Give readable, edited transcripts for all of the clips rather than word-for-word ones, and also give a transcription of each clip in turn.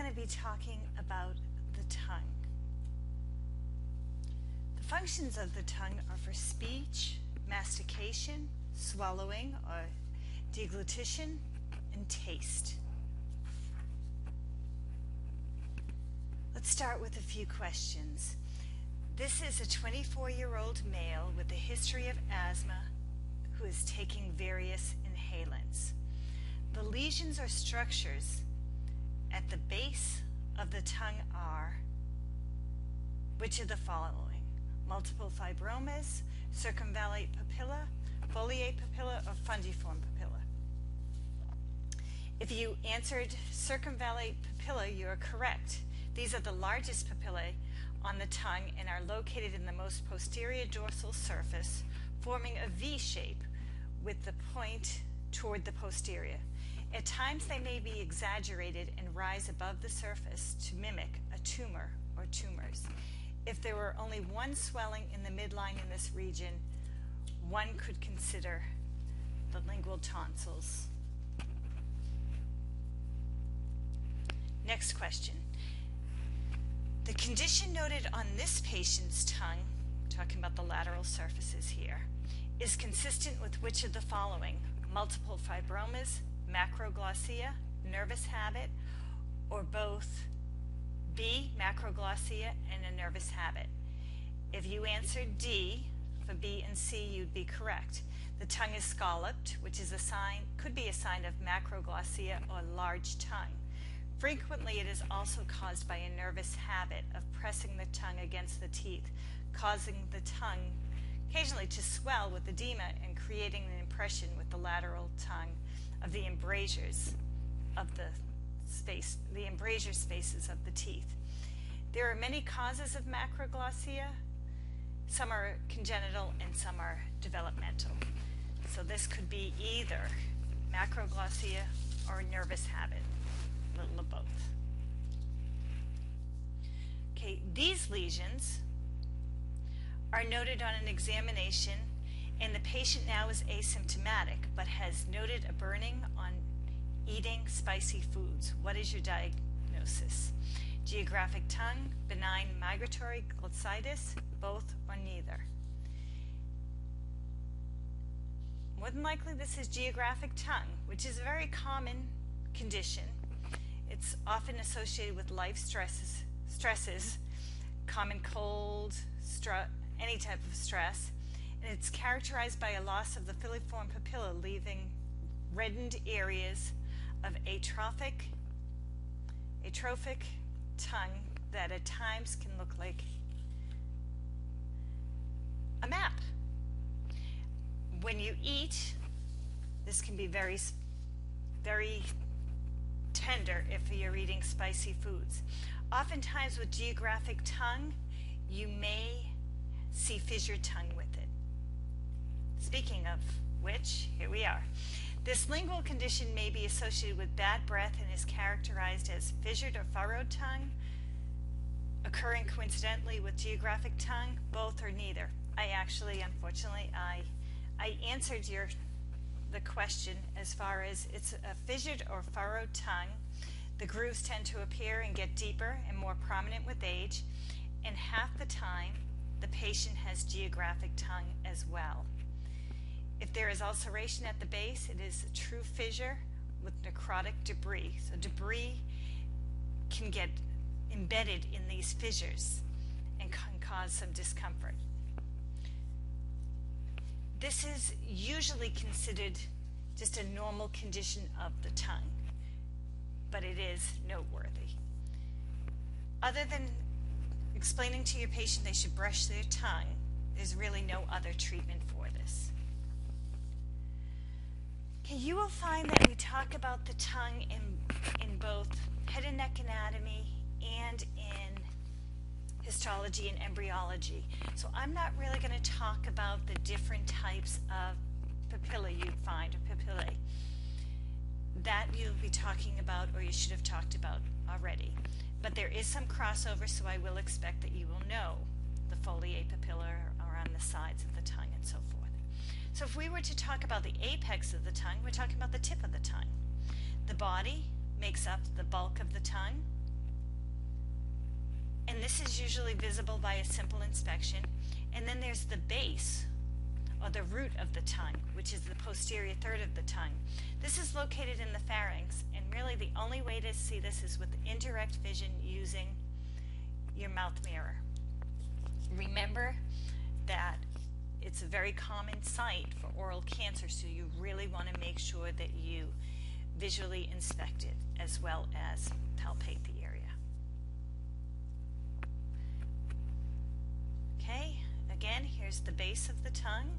going to be talking about the tongue. The functions of the tongue are for speech, mastication, swallowing or deglutition, and taste. Let's start with a few questions. This is a 24-year-old male with a history of asthma who is taking various inhalants. The lesions or structures at the base of the tongue are which of the following? Multiple fibromas, circumvallate papilla, foliate papilla, or fungiform papilla? If you answered circumvallate papilla, you are correct. These are the largest papillae on the tongue and are located in the most posterior dorsal surface, forming a V shape with the point toward the posterior. At times they may be exaggerated and rise above the surface to mimic a tumor or tumors. If there were only one swelling in the midline in this region, one could consider the lingual tonsils. Next question. The condition noted on this patient's tongue, talking about the lateral surfaces here, is consistent with which of the following? Multiple fibromas, macroglossia, nervous habit, or both? B, macroglossia and a nervous habit. If you answered D for B and C, you'd be correct. The tongue is scalloped, which is a sign, could be a sign of macroglossia or large tongue. Frequently, it is also caused by a nervous habit of pressing the tongue against the teeth, causing the tongue occasionally to swell with edema and creating an impression with the lateral tongue of the embrasures of the space, the embrasure spaces of the teeth. There are many causes of macroglossia. Some are congenital and some are developmental. So this could be either macroglossia or a nervous habit. A little of both. Okay, these lesions are noted on an examination, and the patient now is asymptomatic but has noted a burning on eating spicy foods. What is your diagnosis? Geographic tongue, benign migratory glossitis, both or neither? More than likely this is geographic tongue, which is a very common condition. It's often associated with life stresses, common cold, any type of stress, and it's characterized by a loss of the filiform papilla, leaving reddened areas of atrophic tongue that at times can look like a map. When you eat, this can be very, very tender if you're eating spicy foods. Oftentimes with geographic tongue, you may see fissured tongue with it. Speaking of which, here we are. This lingual condition may be associated with bad breath and is characterized as fissured or furrowed tongue, occurring coincidentally with geographic tongue, both or neither. I actually, unfortunately, I answered the question as far as it's a fissured or furrowed tongue. The grooves tend to appear and get deeper and more prominent with age, and half the time the patient has geographic tongue as well. If there is ulceration at the base, it is a true fissure with necrotic debris. So debris can get embedded in these fissures and can cause some discomfort. This is usually considered just a normal condition of the tongue, but it is noteworthy. Other than explaining to your patient they should brush their tongue, there's really no other treatment for this. Okay, you will find that we talk about the tongue in both head and neck anatomy and in histology and embryology. So I'm not really going to talk about the different types of papilla you'd find, or papillae. That you'll be talking about, or you should have talked about already. But there is some crossover, so I will expect that you will know the foliate papilla are on the sides of the tongue and so forth. So if we were to talk about the apex of the tongue, we're talking about the tip of the tongue. The body makes up the bulk of the tongue. and this is usually visible by a simple inspection. And then there's the base, or the root of the tongue, which is the posterior third of the tongue. This is located in the pharynx, and really the only way to see this is with indirect vision using your mouth mirror. Remember that it's a very common site for oral cancer, so you really want to make sure that you visually inspect it as well as palpate the area. Okay, again, here's the base of the tongue.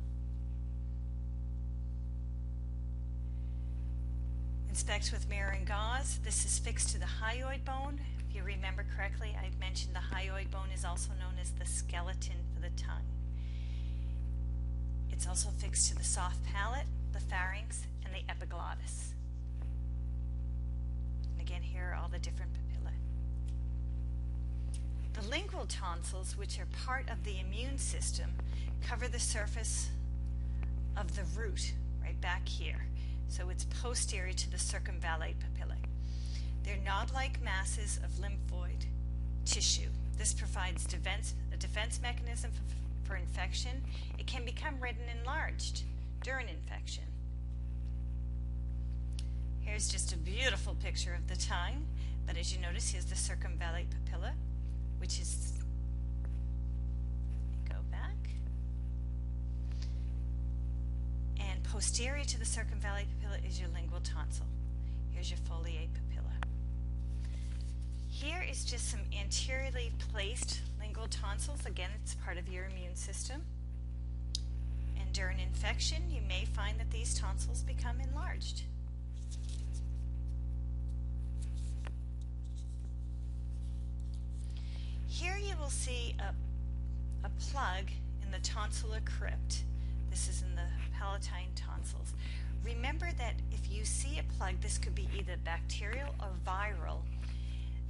Inspect with mirror and gauze. This is fixed to the hyoid bone. If you remember correctly, I mentioned the hyoid bone is also known as the skeleton for the tongue. It's also fixed to the soft palate, the pharynx, and the epiglottis. And again, here are all the different papillae. The lingual tonsils, which are part of the immune system, cover the surface of the root right back here. So it's posterior to the circumvallate papillae. They're knob-like masses of lymphoid tissue. This provides a defense mechanism for infection. It can become red and enlarged during infection. Here's just a beautiful picture of the tongue, but as you notice, here's the circumvallate papilla, which is, go back, and posterior to the circumvallate papilla is your lingual tonsil. Here's your foliate papilla. Here is just some anteriorly placed lingual tonsils. Again, it's part of your immune system. And during infection, you may find that these tonsils become enlarged. Here you will see a plug in the tonsillar crypt. This is in the palatine tonsils. Remember that if you see a plug, this could be either bacterial or viral.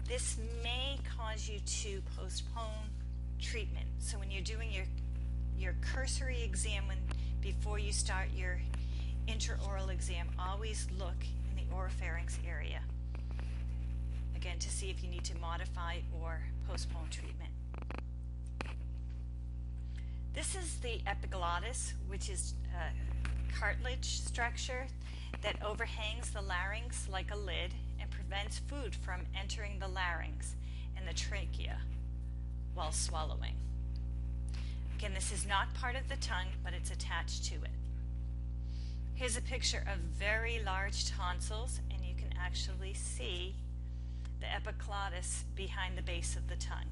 This may cause you to postpone treatment. So when you're doing your cursory exam before you start your intraoral exam, always look in the oropharynx area, again, to see if you need to modify or postpone treatment. This is the epiglottis, which is a cartilage structure that overhangs the larynx like a lid and prevents food from entering the larynx and the trachea while swallowing. Again, this is not part of the tongue, but it's attached to it. Here's a picture of very large tonsils, and you can actually see the epiglottis behind the base of the tongue.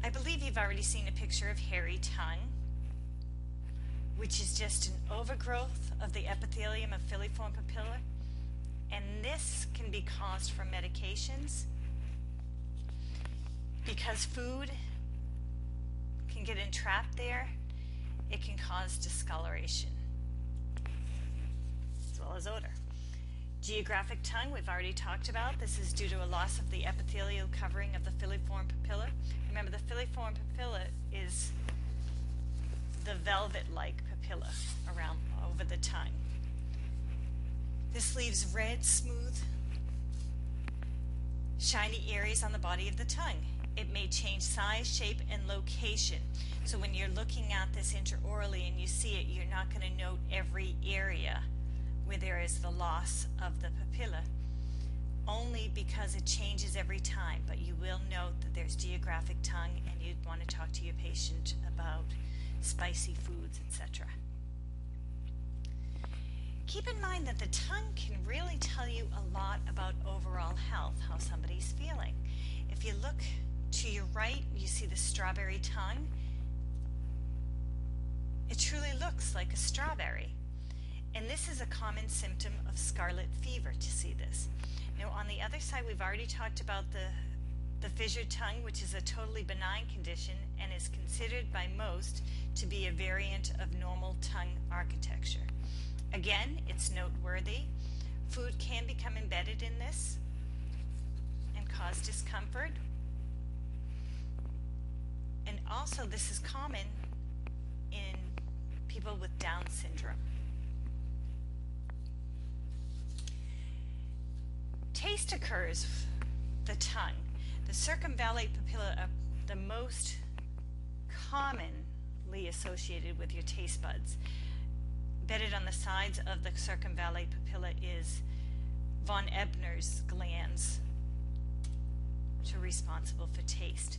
I believe you've already seen a picture of hairy tongue, which is just an overgrowth of the epithelium of filiform papilla, and this can be caused from medications because food can get entrapped there. It can cause discoloration as well as odor. Geographic tongue, we've already talked about. This is due to a loss of the epithelial covering of the filiform papilla. Remember, the filiform papilla is the velvet-like papilla around over the tongue. This leaves red, smooth, shiny areas on the body of the tongue. It may change size, shape, and location. So when you're looking at this intraorally and you see it, you're not going to note every area where there is the loss of the papilla, only because it changes every time. But you will note that there's geographic tongue, and you'd want to talk to your patient about spicy foods, etc. Keep in mind that the tongue can really tell you a lot about overall health, how somebody's feeling. If you look to your right, you see the strawberry tongue. It truly looks like a strawberry. And this is a common symptom of scarlet fever to see this. Now on the other side, we've already talked about the fissured tongue, which is a totally benign condition and is considered by most to be a variant of normal tongue architecture. Again, it's noteworthy. Food can become embedded in this and cause discomfort. And also this is common in people with Down syndrome. taste occurs, the tongue. The circumvallate papilla are the most commonly associated with your taste buds. Bedded on the sides of the circumvallate papilla is von Ebner's glands, which are responsible for taste.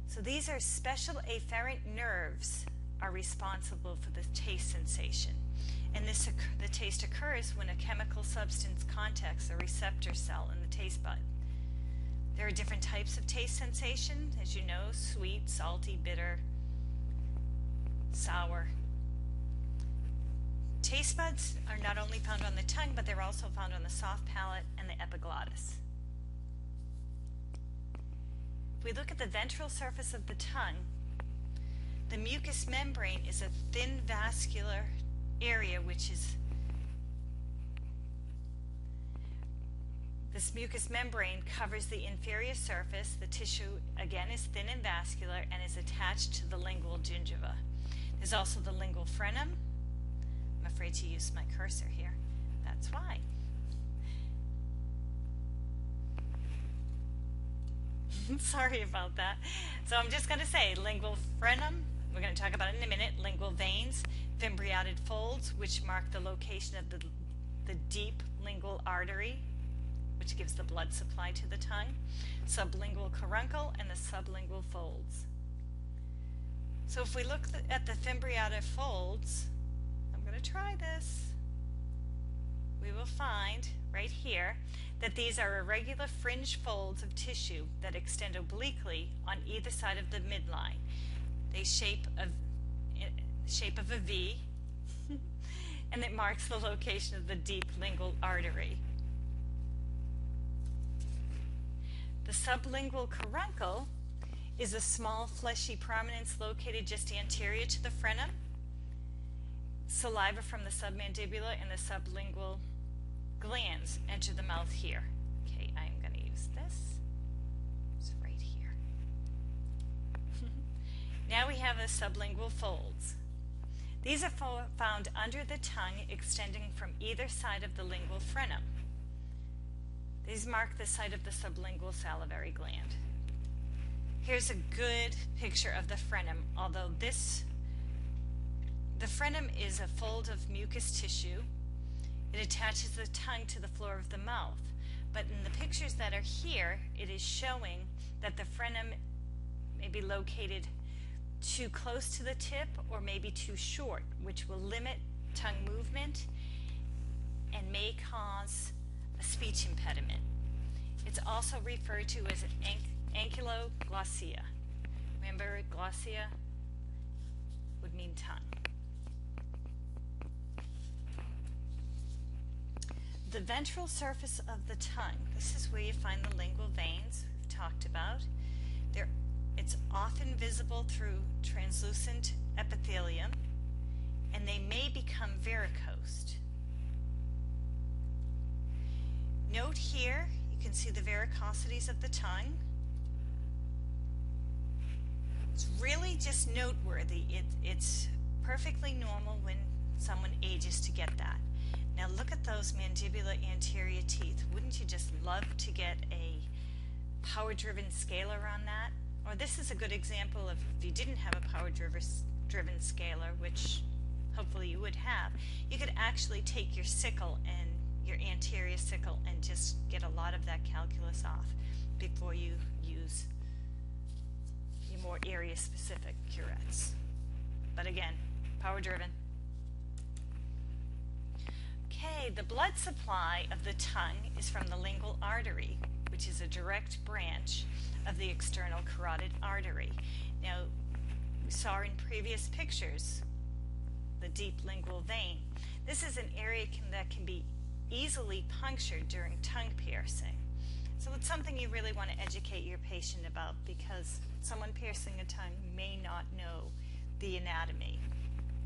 So these are special afferent nerves are responsible for the taste sensation. And the taste occurs when a chemical substance contacts a receptor cell in the taste bud. There are different types of taste sensation, as you know, sweet, salty, bitter, sour. Taste buds are not only found on the tongue, but they're also found on the soft palate and the epiglottis. If we look at the ventral surface of the tongue, the mucous membrane is a thin vascular area this mucous membrane covers the inferior surface. The tissue again is thin and vascular and is attached to the lingual gingiva. There's also the lingual frenum. I'm afraid to use my cursor here. That's why. Sorry about that. So I'm just going to say lingual frenum. We're going to talk about it in a minute. Lingual veins, fimbriated folds, which mark the location of the deep lingual artery, which gives the blood supply to the tongue, sublingual caruncle, and the sublingual folds. So if we look at the fimbriated folds, I'm going to try this. We will find right here that these are irregular fringe folds of tissue that extend obliquely on either side of the midline. They shape of a V, and it marks the location of the deep lingual artery. The sublingual caruncle is a small fleshy prominence located just anterior to the frenum. Saliva from the submandibular and the sublingual glands enter the mouth here. Okay, I'm going to use this. It's right here. Now we have the sublingual folds. These are found under the tongue, extending from either side of the lingual frenum. These mark the site of the sublingual salivary gland. Here's a good picture of the frenum, although the frenum is a fold of mucous tissue. It attaches the tongue to the floor of the mouth. But in the pictures that are here, it is showing that the frenum may be located too close to the tip or maybe too short, which will limit tongue movement and may cause a speech impediment. It's also referred to as ankyloglossia. Remember, glossia would mean tongue. The ventral surface of the tongue, this is where you find the lingual veins we've talked about. It's often visible through translucent epithelium, and they may become varicosed. Note here, you can see the varicosities of the tongue. It's really just noteworthy. It's perfectly normal when someone ages to get that. Now look at those mandibular anterior teeth. Wouldn't you just love to get a power-driven scaler on that? Or this is a good example of if you didn't have a power-driven scaler, which hopefully you would have, you could actually take your sickle and your anterior sickle and just get a lot of that calculus off before you use your more area-specific curettes. But again, power-driven. Okay, the blood supply of the tongue is from the lingual artery, which is a direct branch of the external carotid artery. Now, we saw in previous pictures the deep lingual vein. This is an area that can be easily punctured during tongue piercing. So it's something you really want to educate your patient about, because someone piercing a tongue may not know the anatomy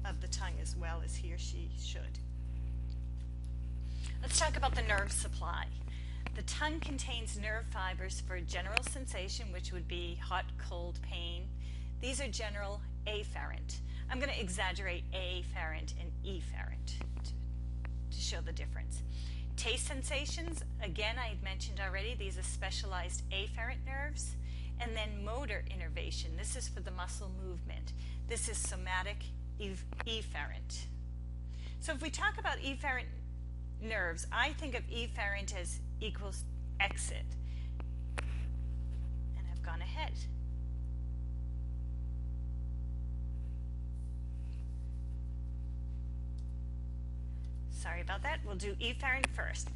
of the tongue as well as he or she should. Let's talk about the nerve supply. The tongue contains nerve fibers for general sensation, which would be hot, cold, pain. These are general afferent. I'm going to exaggerate afferent and efferent to show the difference. Taste sensations, again, I had mentioned already, these are specialized afferent nerves. And then motor innervation, this is for the muscle movement. This is somatic efferent. So if we talk about efferent nerves, I think of efferent as equals exit. And I've gone ahead. Sorry about that. We'll do efferent first.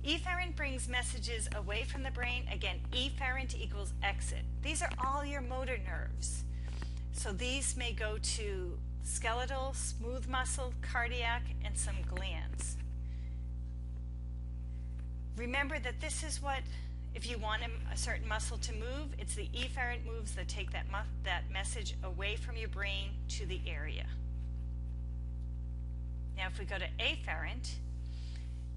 Efferent brings messages away from the brain. Again, efferent equals exit. These are all your motor nerves. So these may go to skeletal, smooth muscle, cardiac, and some glands. Remember that this is what, if you want a certain muscle to move, it's the efferent moves that take that message away from your brain to the area. Now if we go to afferent,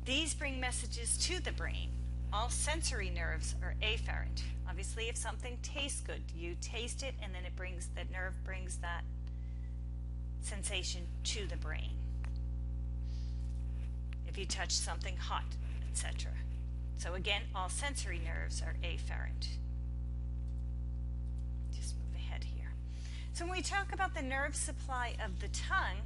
these bring messages to the brain. All sensory nerves are afferent. Obviously, if something tastes good, you taste it and then that nerve brings that sensation to the brain. If you touch something hot, etc. So again, all sensory nerves are afferent. Just move ahead here. So when we talk about the nerve supply of the tongue,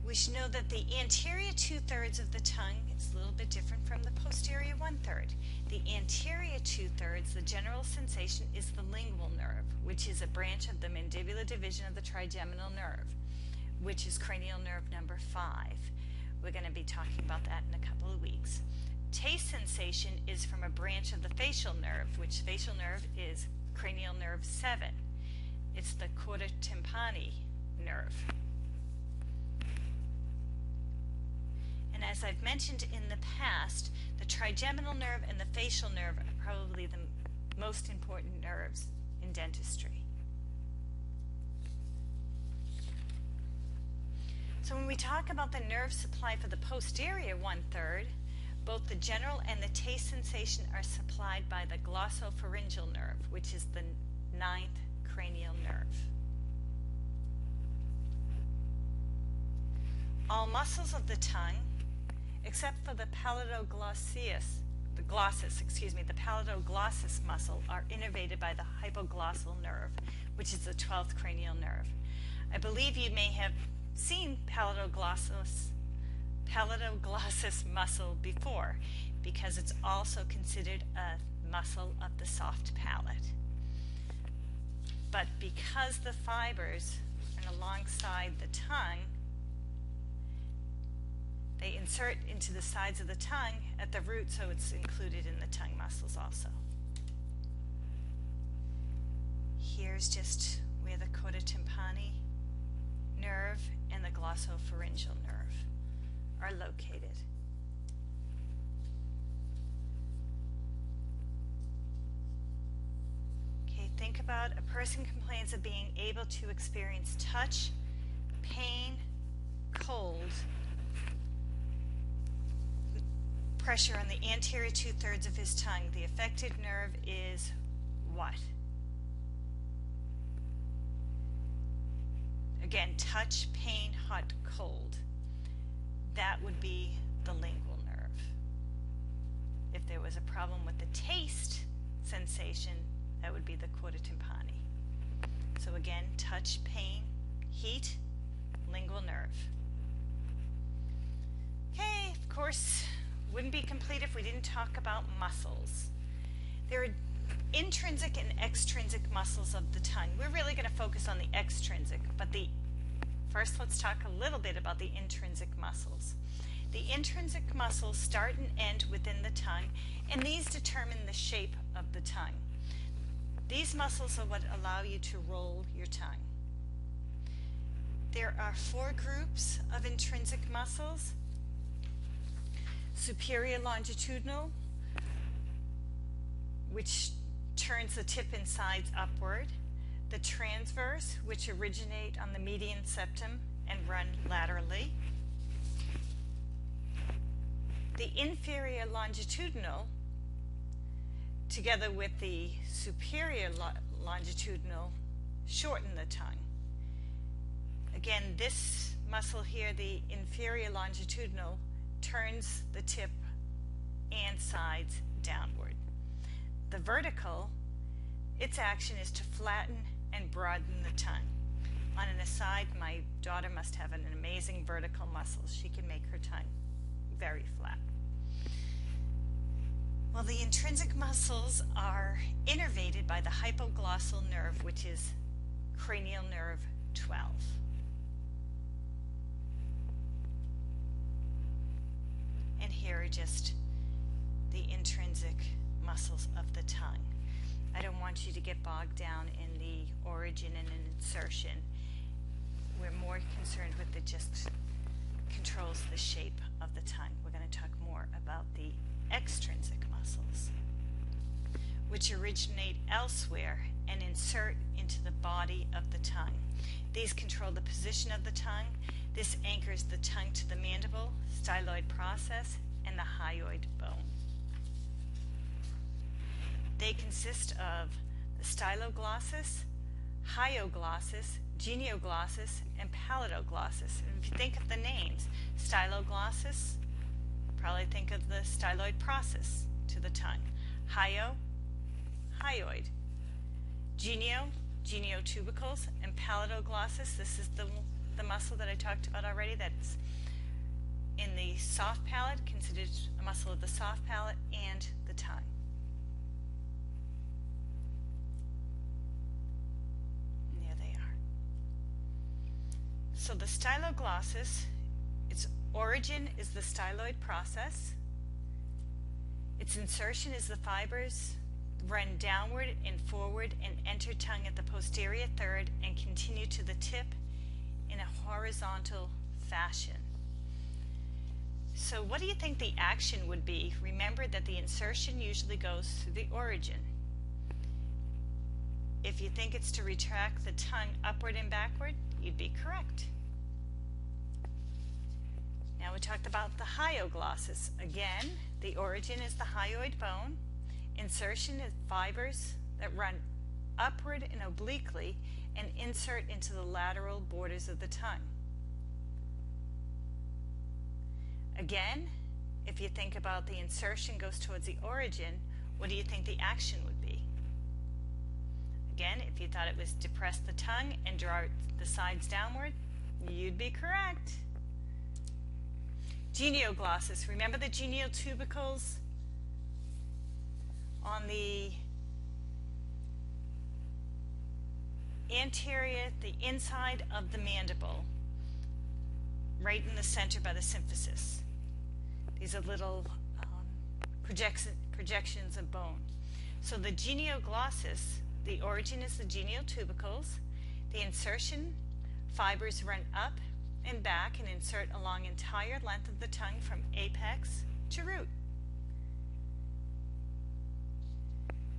we should know that the anterior 2/3 of the tongue is a little bit different from the posterior 1/3. The anterior 2/3, the general sensation, is the lingual nerve, which is a branch of the mandibular division of the trigeminal nerve, which is cranial nerve number 5. We're going to be talking about that in a couple of weeks. Taste sensation is from a branch of the facial nerve, which facial nerve is cranial nerve 7. It's the chorda tympani nerve. And as I've mentioned in the past, the trigeminal nerve and the facial nerve are probably the most important nerves in dentistry. So when we talk about the nerve supply for the posterior 1/3, both the general and the taste sensation are supplied by the glossopharyngeal nerve, which is the 9th cranial nerve. All muscles of the tongue, except for the paladoglossus muscle, are innervated by the hypoglossal nerve, which is the 12th cranial nerve. I believe you may have seen paladoglossus muscle before, because it's also considered a muscle of the soft palate. But because the fibers are alongside the tongue, they insert into the sides of the tongue at the root, so it's included in the tongue muscles also. Here's just where the chorda tympani nerve and the glossopharyngeal nerve are located. Okay, think about a person complains of being able to experience touch, pain, cold, pressure on the anterior 2/3 of his tongue. The affected nerve is what? Again, touch, pain, hot, cold. That would be the lingual nerve. If there was a problem with the taste sensation, that would be the chorda tympani. So again, touch, pain, heat, lingual nerve. Okay, of course, wouldn't be complete if we didn't talk about muscles. There are intrinsic and extrinsic muscles of the tongue. We're really going to focus on the extrinsic, but first let's talk a little bit about the intrinsic muscles. The intrinsic muscles start and end within the tongue, and these determine the shape of the tongue. These muscles are what allow you to roll your tongue. There are 4 groups of intrinsic muscles. Superior longitudinal, which turns the tip and sides upward. The transverse, which originate on the median septum and run laterally. The inferior longitudinal, together with the superior longitudinal, shorten the tongue. again, this muscle here, the inferior longitudinal, turns the tip and sides downward. The vertical, its action is to flatten and broaden the tongue. On an aside, my daughter must have an amazing vertical muscle. She can make her tongue very flat. Well, the intrinsic muscles are innervated by the hypoglossal nerve, which is cranial nerve 12. And here are just the intrinsic muscles of the tongue. I don't want you to get bogged down in the origin and an insertion. We're more concerned with it just controls the shape of the tongue. We're going to talk more about the extrinsic muscles, which originate elsewhere and insert into the body of the tongue. These control the position of the tongue. This anchors the tongue to the mandible, styloid process, and the hyoid bone. They consist of the styloglossus, hyoglossus, genioglossus, and paladoglossus. And if you think of the names, styloglossus, probably think of the styloid process to the tongue. Hyoid. Geniotubercles, and paladoglossus, this is the muscle that I talked about already that's in the soft palate, considered a muscle of the soft palate and the tongue. And there they are. So the styloglossus, its origin is the styloid process. Its insertion is the fibers run downward and forward and enter tongue at the posterior third and continue to the tip in a horizontal fashion. So what do you think the action would be? Remember that the insertion usually goes through the origin. If you think it's to retract the tongue upward and backward, you'd be correct. Now we talked about the hyoglossus. Again, the origin is the hyoid bone. Insertion is fibers that run upward and obliquely and insert into the lateral borders of the tongue. Again, if you think about the insertion goes towards the origin, what do you think the action would be? Again, if you thought it was depress the tongue and draw the sides downward, you'd be correct. Genioglossus, remember the geniotubercles on the anterior, the inside of the mandible, right in the center by the symphysis. These are little projections of bone. So the genioglossus, the origin is the geniotubercles. The insertion fibers run up and back and insert along entire length of the tongue from apex to root.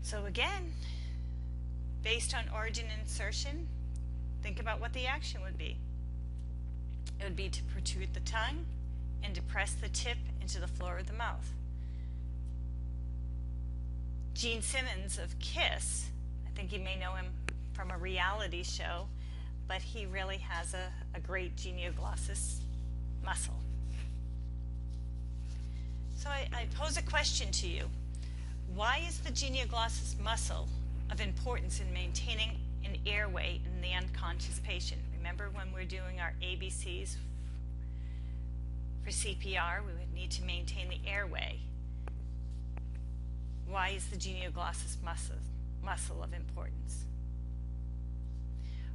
So again, based on origin and insertion, think about what the action would be. It would be to protrude the tongue and depress the tip into the floor of the mouth. Gene Simmons of KISS, I think you may know him from a reality show, but he really has a great genioglossus muscle. So I pose a question to you. Why is the genioglossus muscle of importance in maintaining an airway in the unconscious patient? Remember when we're doing our ABCs for CPR, we would need to maintain the airway. Why is the genioglossus muscle of importance?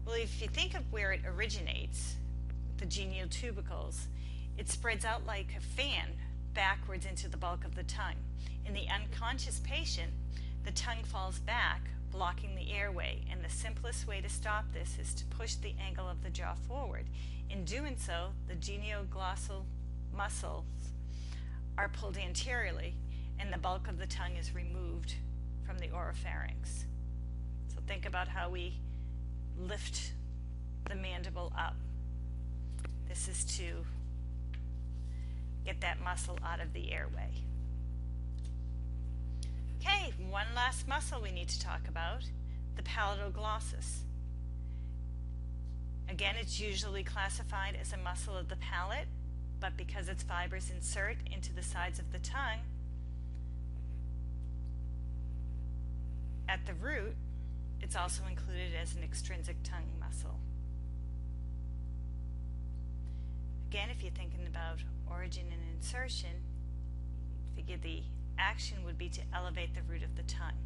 Well, if you think of where it originates, the geniotubercles, it spreads out like a fan backwards into the bulk of the tongue. In the unconscious patient, the tongue falls back, blocking the airway, and the simplest way to stop this is to push the angle of the jaw forward. In doing so, the genioglossal muscles are pulled anteriorly, and the bulk of the tongue is removed from the oropharynx. So think about how we lift the mandible up. This is to get that muscle out of the airway. Okay, one last muscle we need to talk about, the paladoglossus. Again, it's usually classified as a muscle of the palate, but because its fibers insert into the sides of the tongue, at the root, it's also included as an extrinsic tongue muscle. Again, if you're thinking about origin and insertion, figure the action would be to elevate the root of the tongue.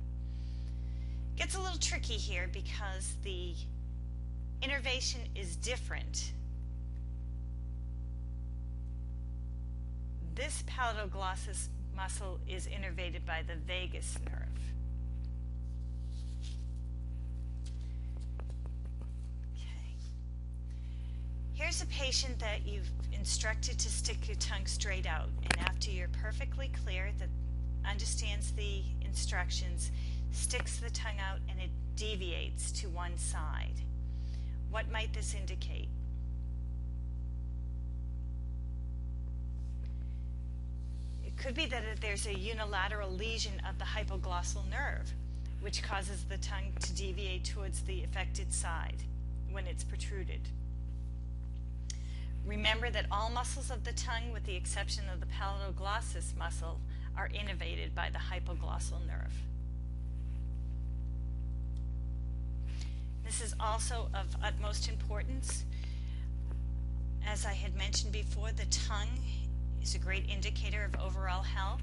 Gets a little tricky here because the innervation is different. This palatal-glossus muscle is innervated by the vagus nerve. Okay. Here's a patient that you've instructed to stick your tongue straight out, and after you're perfectly clear that understands the instructions, sticks the tongue out and it deviates to one side. What might this indicate? It could be that there's a unilateral lesion of the hypoglossal nerve, which causes the tongue to deviate towards the affected side when it's protruded. Remember that all muscles of the tongue, with the exception of the palatal-glossus muscle, are innervated by the hypoglossal nerve. This is also of utmost importance. As I had mentioned before, the tongue is a great indicator of overall health.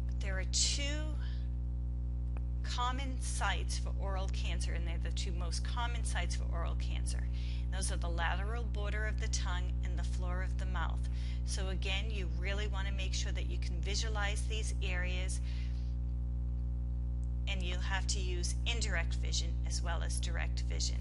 But there are two common sites for oral cancer, and they're the two most common sites for oral cancer. And those are the lateral border of the tongue and the floor of the mouth. So again, you really want to make sure that you can visualize these areas, and you'll have to use indirect vision as well as direct vision.